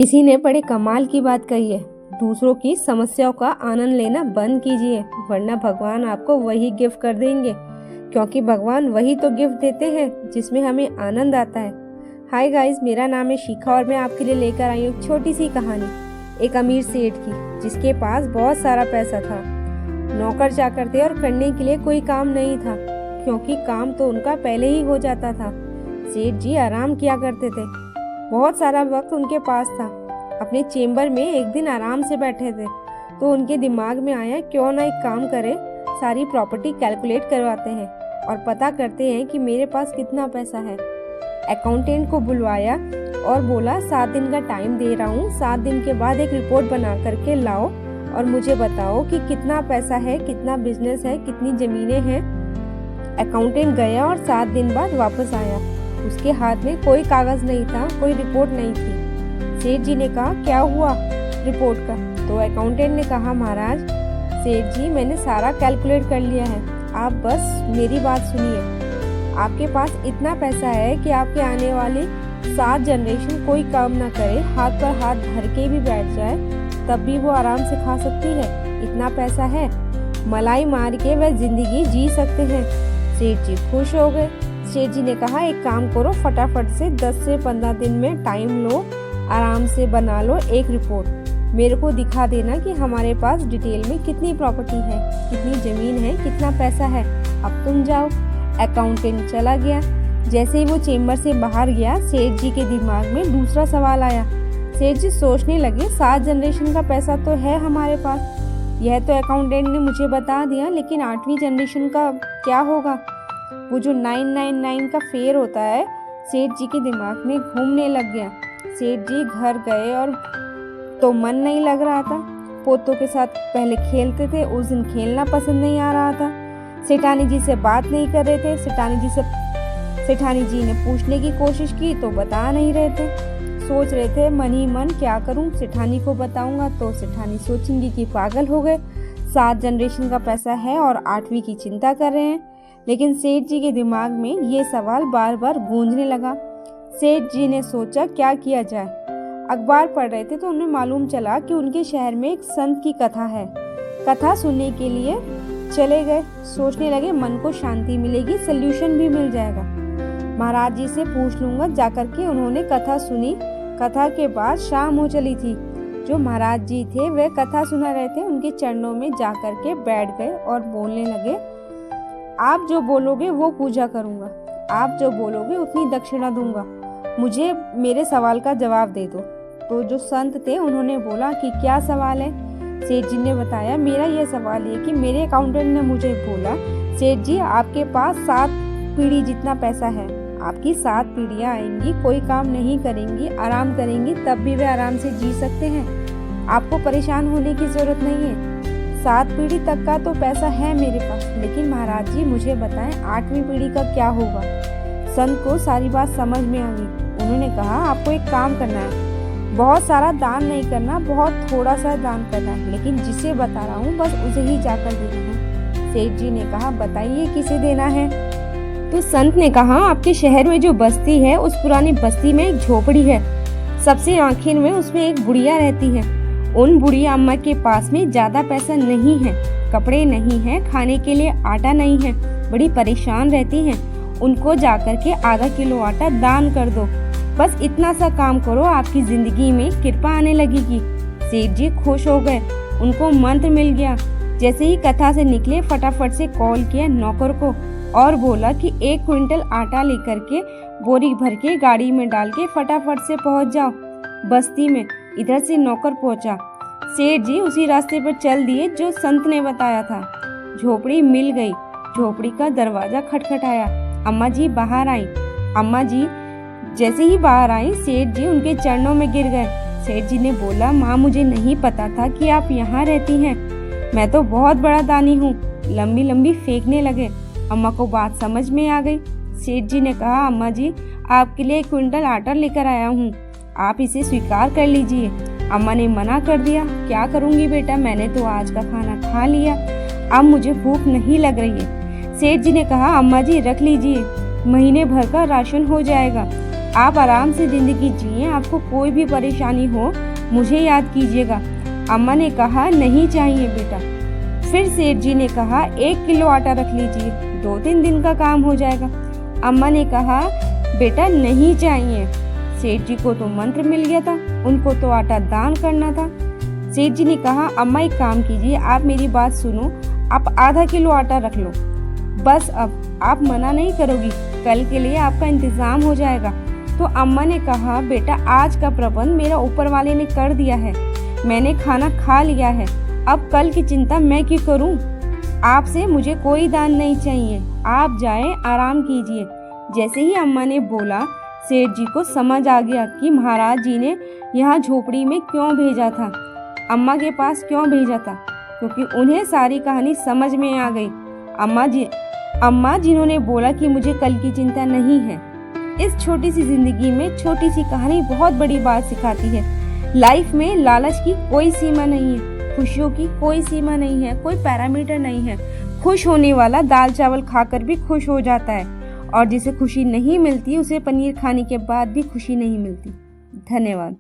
किसी ने बड़े कमाल की बात कही है, दूसरों की समस्याओं का आनंद लेना बंद कीजिए, वरना भगवान आपको वही गिफ्ट कर देंगे, क्योंकि भगवान वही तो गिफ्ट देते हैं जिसमें हमें आनंद आता है। हाय गाइस, मेरा नाम है शिखा और मैं आपके लिए लेकर आई हूँ एक छोटी सी कहानी एक अमीर सेठ की, जिसके पास बहुत सारा पैसा था। नौकर चाकर थे और करने के लिए कोई काम नहीं था, क्योंकि काम तो उनका पहले ही हो जाता था। सेठ जी आराम किया करते थे, बहुत सारा वक्त उनके पास था। अपने चेम्बर में एक दिन आराम से बैठे थे तो उनके दिमाग में आया, क्यों ना एक काम करें, सारी प्रॉपर्टी कैलकुलेट करवाते हैं और पता करते हैं कि मेरे पास कितना पैसा है। अकाउंटेंट को बुलवाया और बोला, 7 दिन का टाइम दे रहा हूँ, 7 दिन के बाद एक रिपोर्ट बना करके लाओ और मुझे बताओ कि कितना पैसा है, कितना बिजनेस है, कितनी जमीनें हैं। अकाउंटेंट गया और 7 दिन बाद वापस आया। उसके हाथ में कोई कागज नहीं था, कोई रिपोर्ट नहीं थी। सेठ जी ने कहा, क्या हुआ रिपोर्ट का? तो अकाउंटेंट ने कहा, महाराज सेठ जी, मैंने सारा कैलकुलेट कर लिया है, आप बस मेरी बात सुनिए। आपके पास इतना पैसा है कि आपके आने वाले 7 जनरेशन कोई काम ना करे, हाथ पर हाथ धर के भी बैठ जाए, तब भी वो आराम से खा सकती है। इतना पैसा है, मलाई मार के वह जिंदगी जी सकते हैं। सेठ जी खुश हो गए। सेठ जी ने कहा, एक काम करो, फटाफट से 10 से 15 दिन में टाइम लो, आराम से बना लो एक रिपोर्ट, मेरे को दिखा देना कि हमारे पास डिटेल में कितनी प्रॉपर्टी है, कितनी जमीन है, कितना पैसा है। अब तुम जाओ। अकाउंटेंट चला गया। जैसे ही वो चेम्बर से बाहर गया, सेठ जी के दिमाग में दूसरा सवाल आया। सेठ जी सोचने लगे, 7 जनरेशन का पैसा तो है हमारे पास, यह तो अकाउंटेंट ने मुझे बता दिया, लेकिन 8वीं जनरेशन का क्या होगा? वो जो 999 का फेर होता है, सेठ जी के दिमाग में घूमने लग गया। सेठ जी घर गए और तो मन नहीं लग रहा था। पोतों के साथ पहले खेलते थे, उस दिन खेलना पसंद नहीं आ रहा था। सेठानी जी से बात नहीं कर रहे थे। सेठानी जी ने पूछने की कोशिश की तो बता नहीं रहे थे। सोच रहे थे मन ही मन, क्या करूं, सेठानी को बताऊंगा तो सेठानी सोचेंगी कि पागल हो गए, 7 जनरेशन का पैसा है और 8वीं की चिंता कर रहे हैं। लेकिन सेठ जी के दिमाग में ये सवाल बार बार गूंजने लगा। सेठ जी ने सोचा, क्या किया जाए। अखबार पढ़ रहे थे तो उन्हें मालूम चला कि उनके शहर में एक संत की कथा है। कथा सुनने के लिए चले गए। सोचने लगे, मन को शांति मिलेगी, सल्यूशन भी मिल जाएगा, महाराज जी से पूछ लूंगा जाकर के। उन्होंने कथा सुनी। कथा के बाद शाम हो चली थी। जो महाराज जी थे वे कथा सुना रहे थे, उनके चरणों में जाकर के बैठ गए और बोलने लगे, आप जो बोलोगे वो पूजा करूंगा, आप जो बोलोगे उतनी दक्षिणा दूंगा, मुझे मेरे सवाल का जवाब दे दो। तो जो संत थे उन्होंने बोला कि क्या सवाल है? सेठ जी ने बताया, मेरा यह सवाल है कि मेरे अकाउंटेंट ने मुझे बोला, सेठ जी आपके पास 7 पीढ़ी जितना पैसा है, आपकी 7 पीढ़ियां आएंगी, कोई काम नहीं करेंगी, आराम करेंगी, तब भी वे आराम से जी सकते हैं, आपको परेशान होने की जरूरत नहीं है। 7 पीढ़ी तक का तो पैसा है मेरे पास, लेकिन महाराज जी मुझे बताएं 8वीं पीढ़ी का क्या होगा? संत को सारी बात समझ में आ गई। उन्होंने कहा, आपको एक काम करना है, बहुत सारा दान नहीं करना, बहुत थोड़ा सा दान करना है, लेकिन जिसे बता रहा हूँ बस उसे ही जाकर देना है। सेठ जी ने कहा, बताइए किसे देना है? तो संत ने कहा, आपके शहर में जो बस्ती है, उस पुरानी बस्ती में एक झोपड़ी है, सबसे आखिर में उसमें एक बुढ़िया रहती है। उन बुढ़िया अम्मा के पास में ज्यादा पैसा नहीं है, कपड़े नहीं है, खाने के लिए आटा नहीं है, बड़ी परेशान रहती हैं। उनको जाकर के आधा किलो आटा दान कर दो, बस इतना सा काम करो, आपकी जिंदगी में कृपा आने लगेगी। सेठ जी खुश हो गए, उनको मंत्र मिल गया। जैसे ही कथा से निकले, फटाफट से कॉल किया नौकर को और बोला कि 1 क्विंटल आटा लेकर के बोरी भर के गाड़ी में डाल के फटाफट से पहुंच जाओ बस्ती में। इधर से नौकर पहुंचा। सेठ जी उसी रास्ते पर चल दिए जो संत ने बताया था। झोपड़ी मिल गई। झोपड़ी का दरवाजा खटखटाया। अम्मा जी बाहर आई। अम्मा जी जैसे ही बाहर आई, सेठ जी उनके चरणों में गिर गए। सेठ जी ने बोला, माँ मुझे नहीं पता था कि आप यहाँ रहती हैं, मैं तो बहुत बड़ा दानी हूँ। लंबी लंबी फेंकने लगे। अम्मा को बात समझ में आ गई। सेठ जी ने कहा, अम्मा जी आपके लिए 1 क्विंटल आटा लेकर आया हूँ, आप इसे स्वीकार कर लीजिए। अम्मा ने मना कर दिया। क्या करूँगी बेटा, मैंने तो आज का खाना खा लिया, अब मुझे भूख नहीं लग रही है। सेठ जी ने कहा, अम्मा जी रख लीजिए, महीने भर का राशन हो जाएगा। आप आराम से जिंदगी जिए, आपको कोई भी परेशानी हो मुझे याद कीजिएगा। अम्मा ने कहा नहीं चाहिए बेटा। फिर सेठ जी ने कहा 1 किलो आटा रख लीजिए, 2-3 दिन का काम हो जाएगा। अम्मा ने कहा बेटा नहीं चाहिए। सेठ जी को तो मंत्र मिल गया था, उनको तो आटा दान करना था। सेठ जी ने कहा अम्मा एक काम कीजिए, आप मेरी बात सुनो, आप आधा किलो आटा रख लो, बस अब आप मना नहीं करोगी, कल के लिए आपका इंतजाम हो जाएगा। तो अम्मा ने कहा बेटा आज का प्रबंध मेरा ऊपर वाले ने कर दिया है, मैंने खाना खा लिया है, अब कल की चिंता मैं क्यों करूं? आपसे मुझे कोई दान नहीं चाहिए, आप जाएं आराम कीजिए। जैसे ही अम्मा ने बोला सेठ जी को समझ आ गया कि महाराज जी ने यहाँ झोपड़ी में क्यों भेजा था, अम्मा के पास क्यों भेजा था, क्योंकि उन्हें सारी कहानी समझ में आ गई। अम्मा जिन्होंने बोला कि मुझे कल की चिंता नहीं है। इस छोटी सी जिंदगी में छोटी सी कहानी बहुत बड़ी बात सिखाती है। लाइफ में लालच की कोई सीमा नहीं है, खुशियों की कोई सीमा नहीं है, कोई पैरामीटर नहीं है। खुश होने वाला दाल चावल खाकर भी खुश हो जाता है, और जिसे खुशी नहीं मिलती उसे पनीर खाने के बाद भी खुशी नहीं मिलती। धन्यवाद।